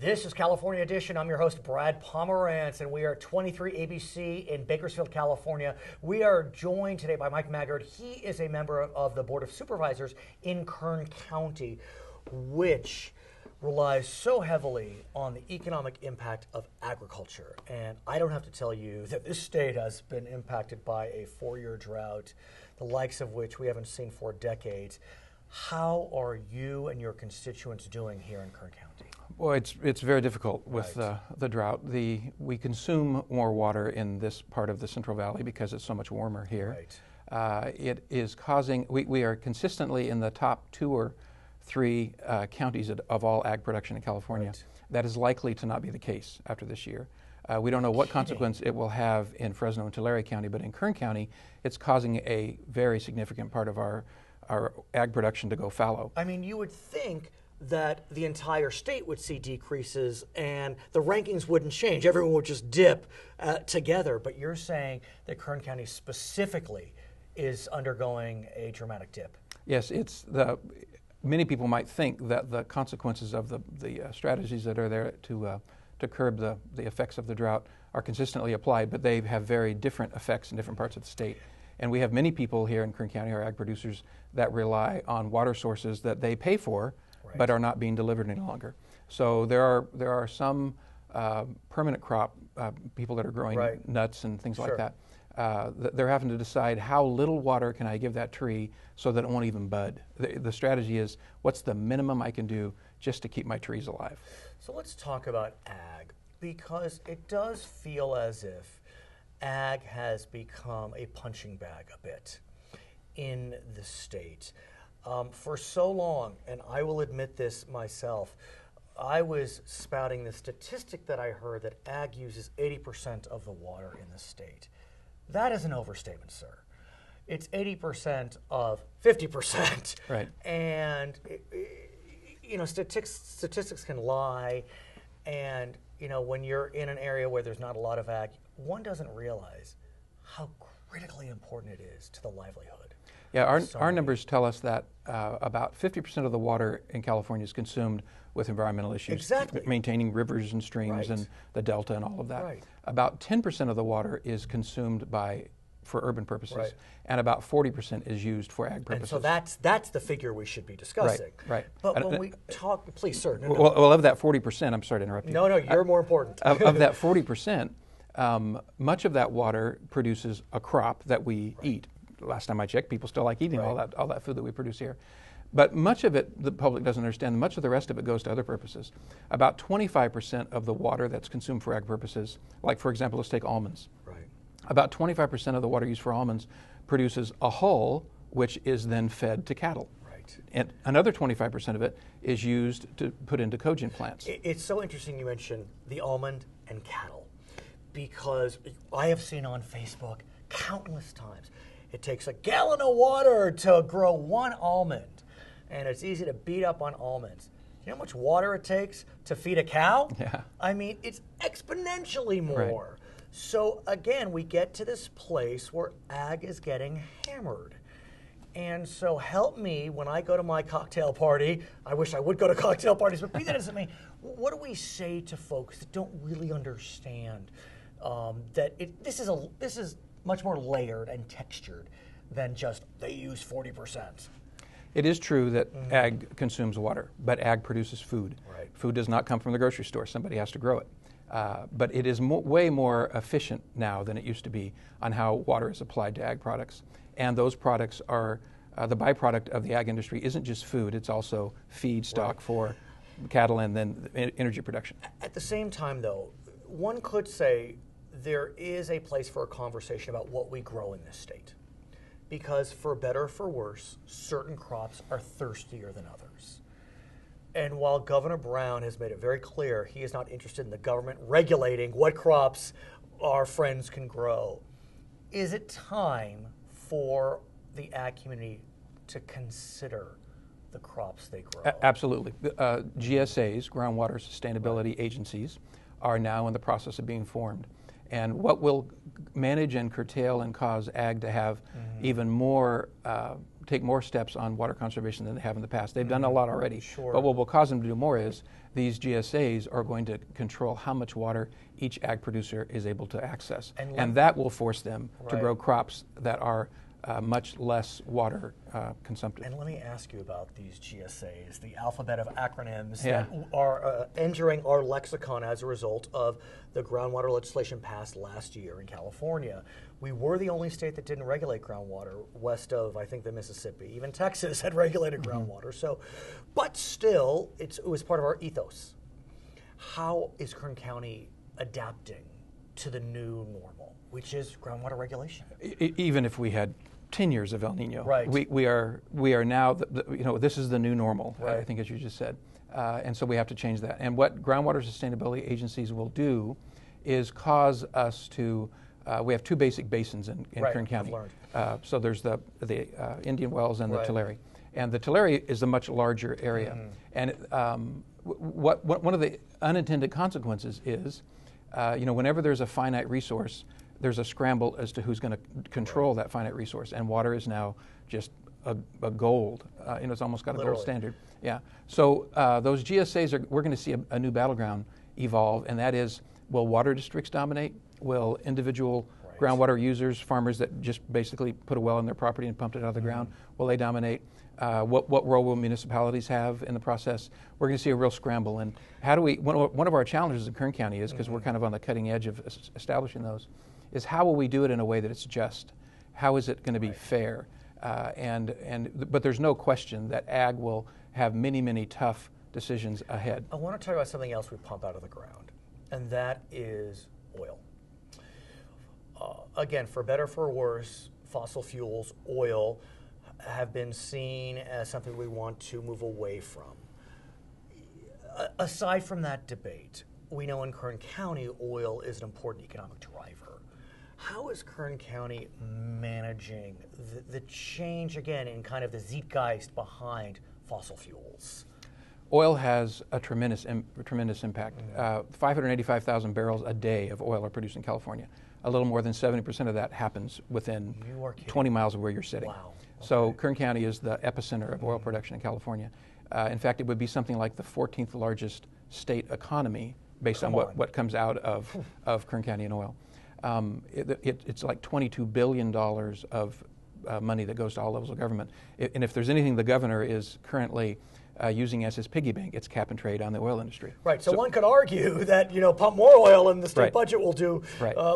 This is California Edition. I'm your host, Brad Pomerance, and we are at 23 ABC in Bakersfield, California. We are joined today by Mike Maggard. He is a member of the Board of Supervisors in Kern County, which relies so heavily on the economic impact of agriculture. And I don't have to tell you that this state has been impacted by a 4-year drought, the likes of which we haven't seen for decades. How are you and your constituents doing here in Kern County? Well, it's very difficult with the drought. We consume more water in this part of the Central Valley because it's so much warmer here. Right. It is causing, we are consistently in the top 2 or 3 counties of all ag production in California. Right. That is likely to not be the case after this year. We don't know what consequence it will have in Fresno and Tulare County, but in Kern County, it's causing a very significant part of our ag production to go fallow. I mean, you would think that the entire state would see decreases and the rankings wouldn't change. Everyone would just dip together. But you're saying that Kern County specifically is undergoing a dramatic dip. Yes, many people might think that the consequences of the strategies that are there to curb the effects of the drought are consistently applied, but they have very different effects in different parts of the state. And we have many people here in Kern County, our ag producers, that rely on water sources that they pay for, right, but are not being delivered any longer. So there are some permanent crop people that are growing right, nuts and things sure, like that. They're having to decide how little water can I give that tree so that it won't even bud. The strategy is, what's the minimum I can do just to keep my trees alive? So let's talk about ag, because it does feel as if ag has become a punching bag a bit in the state. For so long, and I will admit this myself, I was spouting the statistic that I heard that ag uses 80% of the water in the state. That is an overstatement, sir. It's 80% of 50%. Right. And, statistics can lie. And, when you're in an area where there's not a lot of ag, one doesn't realize how critically important it is to the livelihood. Yeah, our numbers tell us that about 50% of the water in California is consumed with environmental issues. Exactly. Maintaining rivers and streams, right, and the delta and all of that. Right. About 10% of the water is consumed for urban purposes, right, and about 40% is used for ag purposes. And so that's the figure we should be discussing. Right. But when we talk, please, sir. No. Well, of that 40%, I'm sorry to interrupt you. No, you're more important. of that 40%, much of that water produces a crop that we right, eat. Last time I checked, people still like eating right, all that food that we produce here. But much of it, the public doesn't understand. Much of the rest of it goes to other purposes. About 25% of the water that's consumed for ag purposes, like for example, let's take almonds. Right. About 25% of the water used for almonds produces a hull, which is then fed to cattle. Right. And another 25% of it is used to put into cogen plants. It's so interesting you mentioned the almond and cattle, because I have seen on Facebook countless times, it takes a gallon of water to grow one almond, and it's easy to beat up on almonds. You know how much water it takes to feed a cow? Yeah. I mean, it's exponentially more. Right. So again, we get to this place where ag is getting hammered. And so help me when I go to my cocktail party. I wish I would go to cocktail parties, but be that as it may, what do we say to folks that don't really understand that this is much more layered and textured than just they use 40%? It is true that ag consumes water, but ag produces food. Right. Food does not come from the grocery store. Somebody has to grow it. But it is way more efficient now than it used to be on how water is applied to ag products. And those products are, the byproduct of the ag industry isn't just food, it's also feedstock, right, for cattle and then energy production. At the same time, though, one could say there is a place for a conversation about what we grow in this state. Because for better or for worse, certain crops are thirstier than others. And while Governor Brown has made it very clear he is not interested in the government regulating what crops our friends can grow, is it time for the ag community to consider the crops they grow? Absolutely. GSAs, Groundwater Sustainability Agencies, are now in the process of being formed. And what will manage and curtail and cause ag to have even more take more steps on water conservation than they have in the past. They've done a lot already. Sure. But what will cause them to do more is these GSAs are going to control how much water each ag producer is able to access. And that will force them to grow crops that are much less water consumptive. And let me ask you about these GSAs, the alphabet of acronyms that are entering our lexicon as a result of the groundwater legislation passed last year in California. We were the only state that didn't regulate groundwater west of, I think, the Mississippi. Even Texas had regulated groundwater. So, but still, it was part of our ethos. How is Kern County adapting to the new normal, which is groundwater regulation? Even if we had 10 years of El Nino, right. we are now, this is the new normal, right. I think, as you just said. And so we have to change that. And what groundwater sustainability agencies will do is cause us to, we have two basic basins in Kern County. So there's the Indian Wells and the Tulare. And the Tulare is a much larger area. And one of the unintended consequences is, whenever there's a finite resource, there's a scramble as to who's going to control that finite resource. And water is now just a gold. It's almost got a gold standard. Yeah. So those GSAs, we're going to see a new battleground evolve, and that is, will water districts dominate? Will individual groundwater users, farmers that just basically put a well in their property and pumped it out of the ground, will they dominate? What role will municipalities have in the process? We're going to see a real scramble. And how do we, one of our challenges in Kern County is, because we're kind of on the cutting edge of establishing those, is how will we do it in a way that it's just? How is it going to be fair? But there's no question that ag will have many, many tough decisions ahead. I want to talk about something else we pump out of the ground, and that is oil. Again, for better or for worse, fossil fuels, oil, have been seen as something we want to move away from. Aside from that debate, we know in Kern County, oil is an important economic driver. How is Kern County managing the change, again, in kind of the zeitgeist behind fossil fuels? Oil has a tremendous impact. 585,000 barrels a day of oil are produced in California. A little more than 70% of that happens within 20 miles of where you're sitting. Wow. Okay. So Kern County is the epicenter of oil production in California. In fact, it would be something like the 14th largest state economy based on what comes out of Kern County in oil. It's like $22 billion of money that goes to all levels of government. And if there's anything the governor is currently using as his piggy bank, it's cap and trade on the oil industry. Right. So one could argue that pump more oil and the state budget will do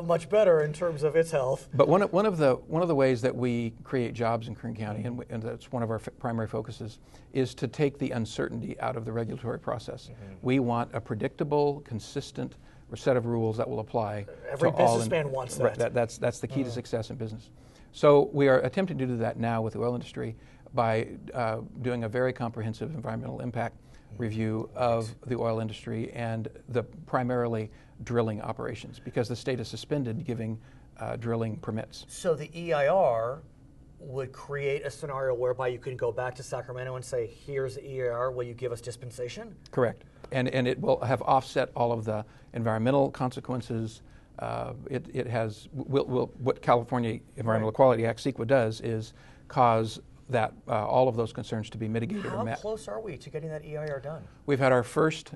much better in terms of its health. But one of the ways that we create jobs in Kern County, and that's one of our primary focuses, is to take the uncertainty out of the regulatory process. We want a predictable, consistent set of rules that will apply. Every businessman wants that. Right, that's the key to success in business. So we are attempting to do that now with the oil industry by doing a very comprehensive environmental impact review of the oil industry and the primarily drilling operations, because the state has suspended giving drilling permits. So the EIR would create a scenario whereby you can go back to Sacramento and say, here's the EIR, will you give us dispensation? Correct. And it will have offset all of the environmental consequences. It has, what California Environmental Quality Act, CEQA, does is cause that all of those concerns to be mitigated or met. How close are we to getting that EIR done? We've had our first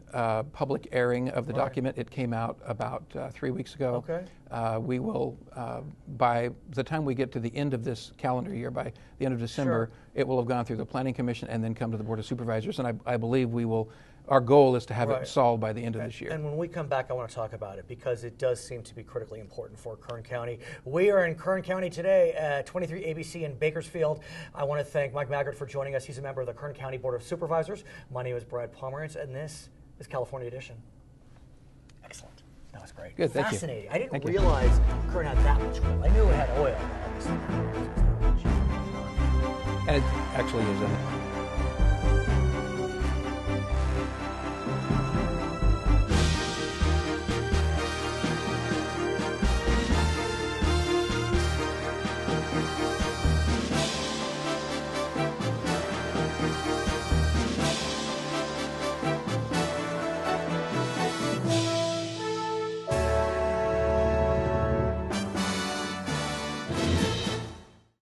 public airing of the document. It came out about 3 weeks ago. Okay. We will, by the time we get to the end of this calendar year, by the end of December, it will have gone through the Planning Commission and then come to the Board of Supervisors. And I believe we will, our goal is to have it solved by the end of this year. And when we come back, I want to talk about it because it does seem to be critically important for Kern County. We are in Kern County today at 23 ABC in Bakersfield. I want to thank Mike Maggard for joining us. He's a member of the Kern County Board of Supervisors. My name is Brad Pomerance, and this is California Edition. Excellent. That was great. Good, thank you. Fascinating. I didn't realize Kern had that much oil. I knew it had oil. And it actually is in it.